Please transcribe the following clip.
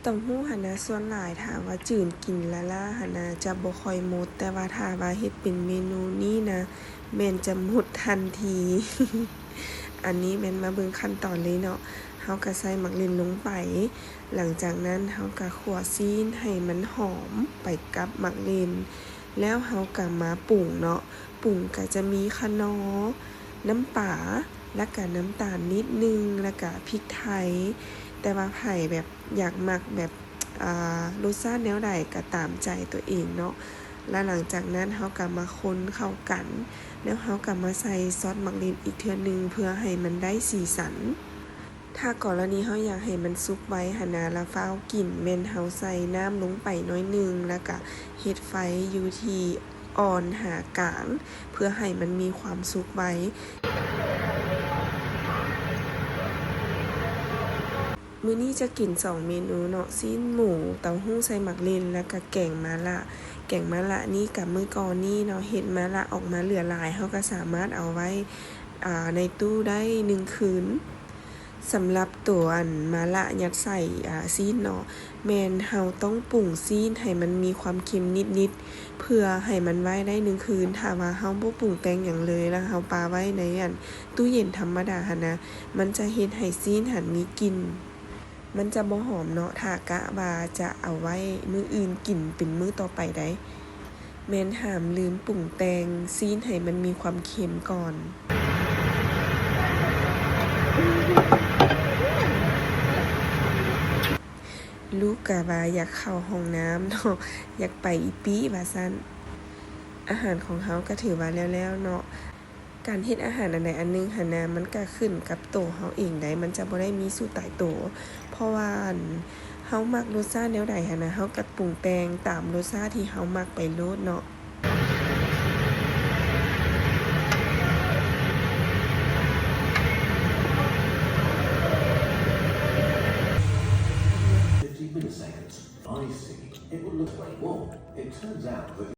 เต้าหู้หั้นนะส่วนหลายถ้าว่าจื้นกินละล่าหั้นนะจะบ่ค่อยหมดแต่ว่าถ้าว่าเฮ็ดเป็นเมนูนี้นะแม่นจะหมดทันที อันนี้แม่นมาเบิ่งขั้นตอนเลยเนาะเฮาก็ใส่หมักลิ้นลงไปหลังจากนั้นเฮาก็คั่วซีนให้มันหอมไปกับหมักลิ้นแล้วเฮาก็มาปรุงเนาะปรุงก็จะมีคะน้อน้ำปลาแล้วก็น้ำตาลนิดนึงแล้วก็พริกไทยแต่ว่าไผแบบอยากหมักแบบรสชาติแนวใดก็ตามใจตัวเองเนาะแล้วหลังจากนั้นเฮาก็มาคนเข้ากันแล้วเฮาก็มาใส่ซอสหมักลิ้นอีกเทื่อนึงเพื่อให้มันได้สีสันถ้ากรณีเฮาอยากให้มันสุกไว้หันนะแล้วฟ้าวกินแม่นเฮาใส่น้ำลงไปน้อยนึงแล้วก็เฮ็ดไฟอยู่ที่อ่อนหากลางเพื่อให้มันมีความสุกไว้มื้อนี้จะกิน2เมนูเนาะซีนหมูเต้าหู้ใส่หมักลิ้นแล้วก็แกงมะระแกงมะระนี่กับมื้อก่อนนี่เนาะเฮ็ดมะระออกมาเหลือหลายเฮาก็สามารถเอาไว้ในตู้ได้1คืนสำหรับตัวมะระยัดใส่ซีนเนาะแม่นเฮาต้องปรุงซีนให้มันมีความเค็มนิดๆเพื่อให้มันไว้ได้1คืนถ้าว่าเฮาบ่ปรุงแต่งหยังเลยแล้วเฮาปาไว้ในตู้เย็นธรรมดาหั่นนะมันจะเฮ็ดให้ซีนหั่นมีกลิ่นมันจะบ่หอมเนาะถ้ากะว่าจะเอาไว้มื้ออื่นกินเป็นมื้อต่อไปได้แม่นห้ามลืมปรุงแต่งซีนให้มันมีความเค็มก่อนลูกก็ว่าอยากเข้าห้องน้ำเนาะอยากไปอีปิว่าซั่นอาหารของเฮาก็ถือว่าแล้วเนาะการเฮ็ดอาหารอันใดอันหนึ่งหั้นนะมันก็ขึ้นกับตัวเฮาเองได้มันจะบ่ได้มีสูตรตายตัวเพราะว่าเฮามักรสชาติแนวใดหั้นนะเฮาก็ปรุงแต่งตามรสชาติที่เฮามักไปโลดเนาะ50 milliseconds. I see. It will look way more. It turns out that